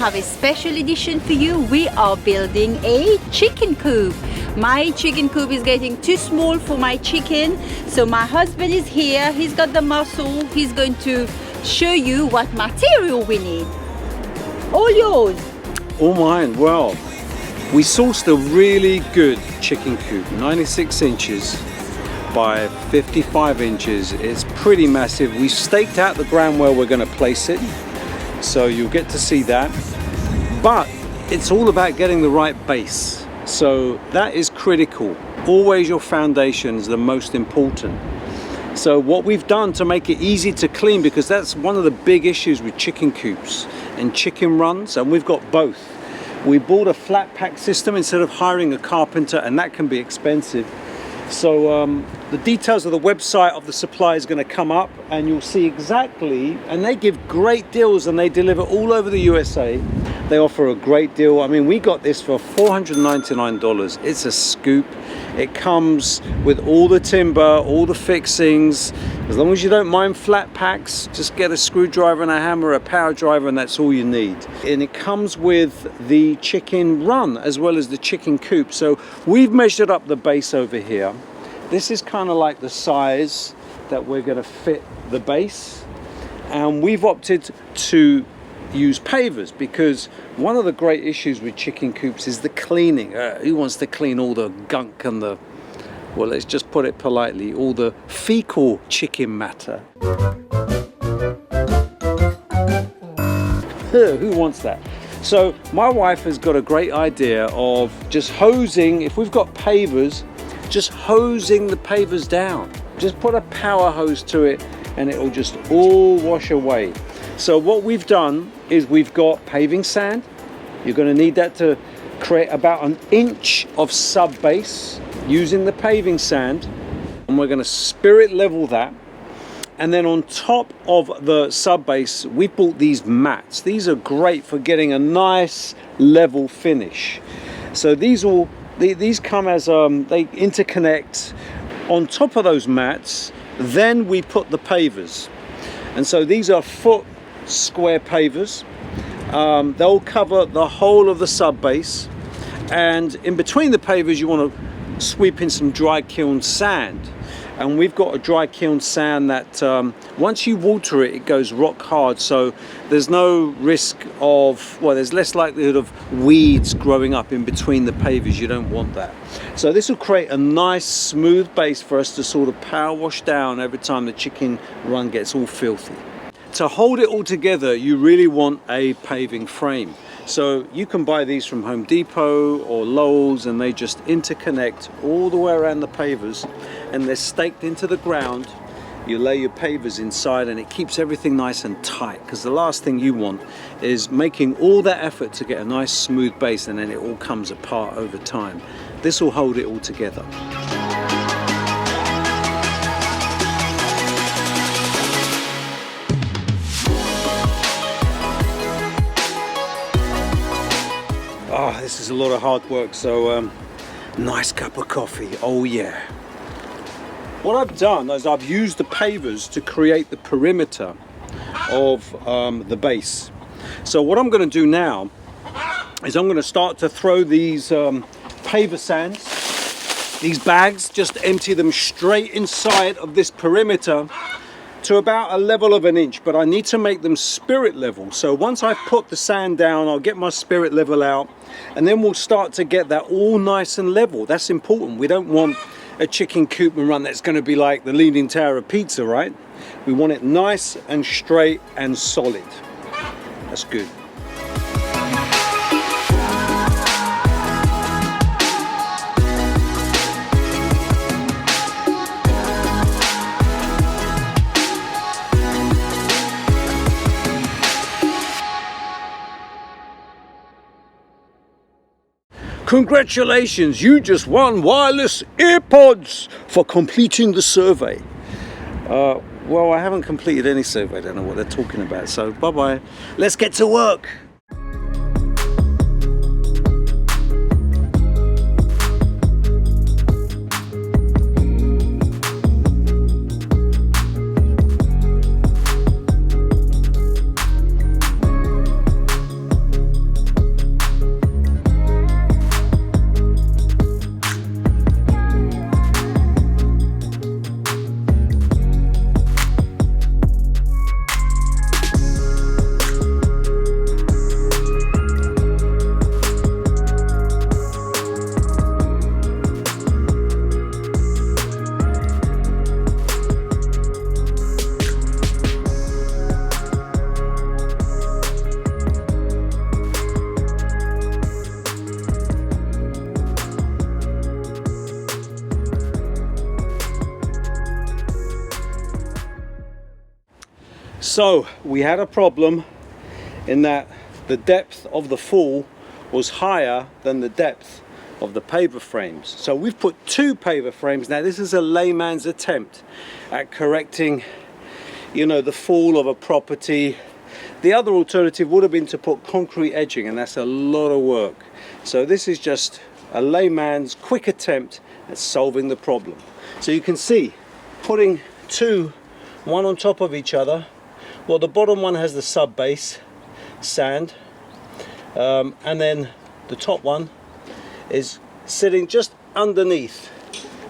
have a special edition for you. We are building a chicken coop. My chicken coop is getting too small for my chicken, so my husband is here. He's got the muscle. He's going to show you what material we need. All yours. All mine. Well, we sourced a really good chicken coop, 96 inches by 55 inches. It's pretty massive. We staked out the ground where we're going to place it, so you'll get to see that. But it's all about getting the right base, so that is critical. Always your foundation is the most important. So what we've done to make it easy to clean, because that's one of the big issues with chicken coops and chicken runs, and we've got both. We bought a flat pack system instead of hiring a carpenter, and that can be expensive. So the details of the website of the supply is going to come up, and you'll see exactly, and they give great deals, and they deliver all over the USA. They offer a great deal. I mean, we got this for $499. It's a scoop. It comes with all the timber, all the fixings. As long as you don't mind flat packs, just get a screwdriver and a hammer, a power driver, and that's all you need. And it comes with the chicken run as well as the chicken coop. So we've measured up the base over here. This is kind of like the size that we're going to fit the base. And we've opted to use pavers, because one of the great issues with chicken coops is the cleaning. Who wants to clean all the gunk and the, well, let's just put it politely, all the fecal chicken matter? Who wants that? So my wife has got a great idea of just hosing, if we've got pavers, just hosing the pavers down. Just put a power hose to it and it will just all wash away. So what we've done is we've got paving sand. You're going to need that to create about 1 inch of sub base using the paving sand, and we're going to spirit level that. And then on top of the sub base, we bought these mats. These are great for getting a nice level finish. So these come as they interconnect on top of those mats. Then we put the pavers, and so these are foot square pavers. They'll cover the whole of the sub base, and in between the pavers you want to sweep in some dry kiln sand. And we've got a dry kiln sand that once you water it, it goes rock hard, so there's no risk of, well, there's less likelihood of weeds growing up in between the pavers. You don't want that. So this will create a nice smooth base for us to sort of power wash down every time the chicken run gets all filthy. To hold it all together, you really want a paving frame. So you can buy these from Home Depot or Lowe's, and they just interconnect all the way around the pavers, and they're staked into the ground. You lay your pavers inside, and it keeps everything nice and tight, because the last thing you want is making all that effort to get a nice smooth base and then it all comes apart over time. This will hold it all together. Oh, this is a lot of hard work, so nice cup of coffee, oh yeah. What I've done is I've used the pavers to create the perimeter of the base. So what I'm going to do now is I'm going to start to throw these paver sands, these bags, just empty them straight inside of this perimeter to about a level of 1 inch, but I need to make them spirit level. So once I've put the sand down, I'll get my spirit level out, and then we'll start to get that all nice and level. That's important. We don't want a chicken coop and run that's going to be like the Leaning Tower of Pizza, right? We want it nice and straight and solid. That's good. Congratulations, you just won wireless earpods for completing the survey. Well, I haven't completed any survey. I don't know what they're talking about. So bye-bye. Let's get to work. So we had a problem in that the depth of the fall was higher than the depth of the paver frames. So we've put 2 paver frames. Now this is a layman's attempt at correcting, you know, the fall of a property. The other alternative would have been to put concrete edging, and that's a lot of work. So this is just a layman's quick attempt at solving the problem. So you can see, putting 2 one on top of each other. Well, the bottom one has the sub base sand, and then the top one is sitting just underneath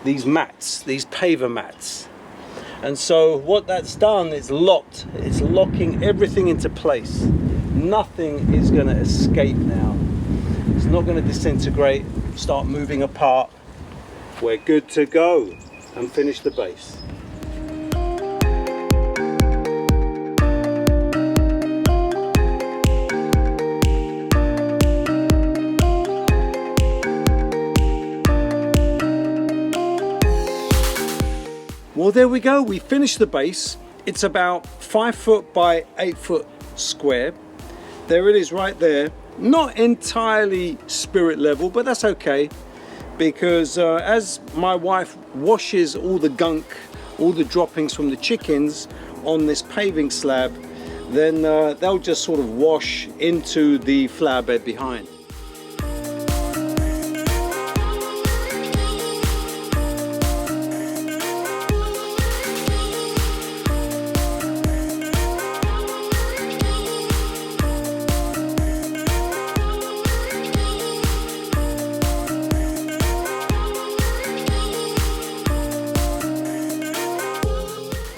these mats, these paver mats. And so what that's done is locked. It's locking everything into place. Nothing is going to escape now. It's not going to disintegrate, start moving apart. We're good to go and finish the base. Well, there we go, we finished the base. It's about 5 foot by 8 foot square. There it is right there. Not entirely spirit level, but that's okay, because as my wife washes all the gunk, all the droppings from the chickens on this paving slab, then they'll just sort of wash into the flower bed behind.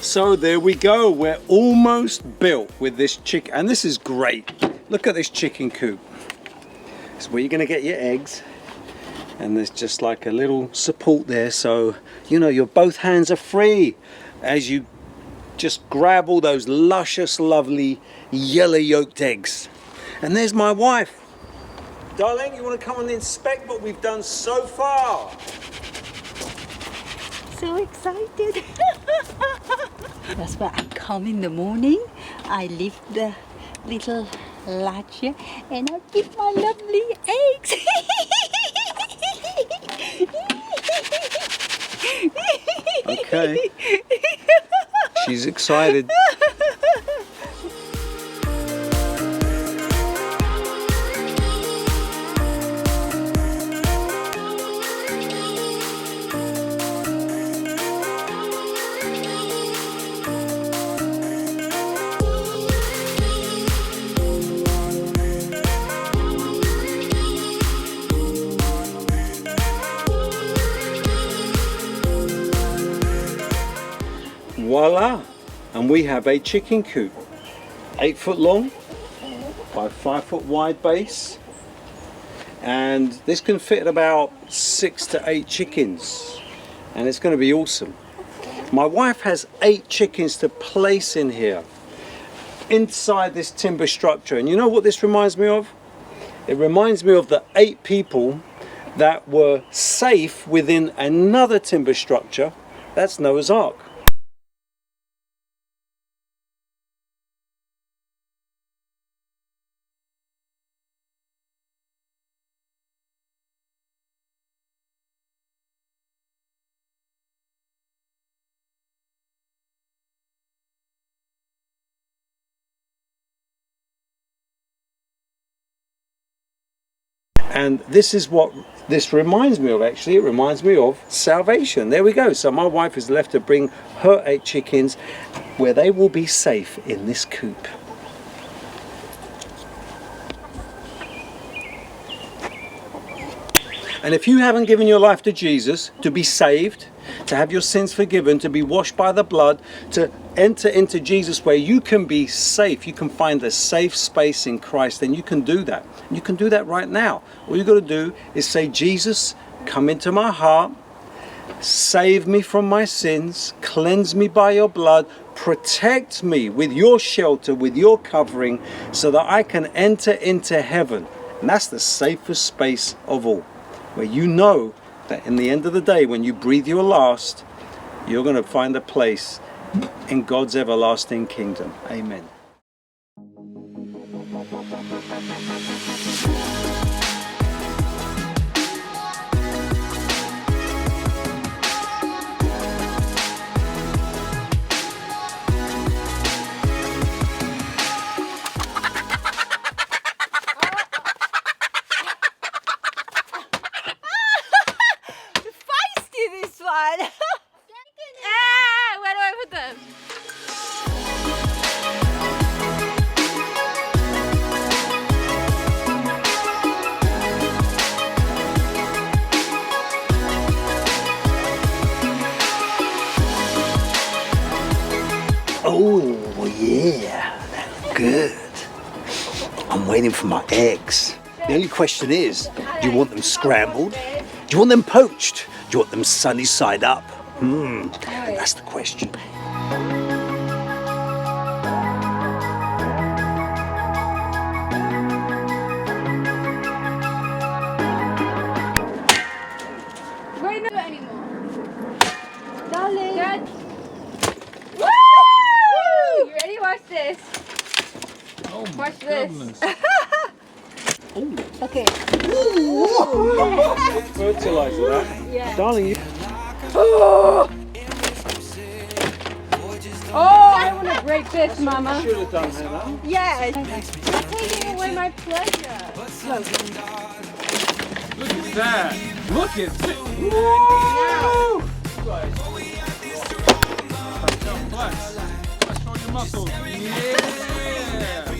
So there we go, we're almost built with this chicken, and this is great. Look at this chicken coop. It's where you're gonna get your eggs, and there's just like a little support there, so you know your both hands are free as you just grab all those luscious, lovely yellow yolked eggs. And there's my wife. Darling, you want to come and inspect what we've done so far? So excited. That's why I come in the morning, I lift the little latch here and I get my lovely eggs. Okay. She's excited. Voila, and we have a chicken coop, 8 foot long by 5 foot wide base, and this can fit about 6 to 8 chickens, and it's going to be awesome. My wife has 8 chickens to place in here inside this timber structure, and you know what this reminds me of? It reminds me of the 8 people that were safe within another timber structure. That's Noah's Ark. And this is what this reminds me of, actually. It reminds me of salvation. There we go. So my wife is left to bring her 8 chickens where they will be safe in this coop. And if you haven't given your life to Jesus, to be saved, to have your sins forgiven, to be washed by the blood, to enter into Jesus where you can be safe, you can find a safe space in Christ, then you can do that. You can do that right now. All you've got to do is say, Jesus, come into my heart, save me from my sins, cleanse me by your blood, protect me with your shelter, with your covering, so that I can enter into heaven. And that's the safest space of all, where you know that in the end of the day, when you breathe your last, you're going to find a place in God's everlasting kingdom. Amen. Feisty, this one. Ah, where do I put them? Oh yeah, good. I'm waiting for my eggs. The only question is, do you want them scrambled? Do you want them poached? Do you want them sunny side up? That's the question. Wait, no anymore. Darling. Good. Woo! You ready? Watch this. Oh my Watch this. goodness. Okay. Fertilizer that. Yeah. Darling, you... Oh, I want to break this, Mama. should have done that. Yeah. I'm taking away my pleasure. Look. Look at that. Look at this. Now. Flex. Flex on your muscles. Yeah.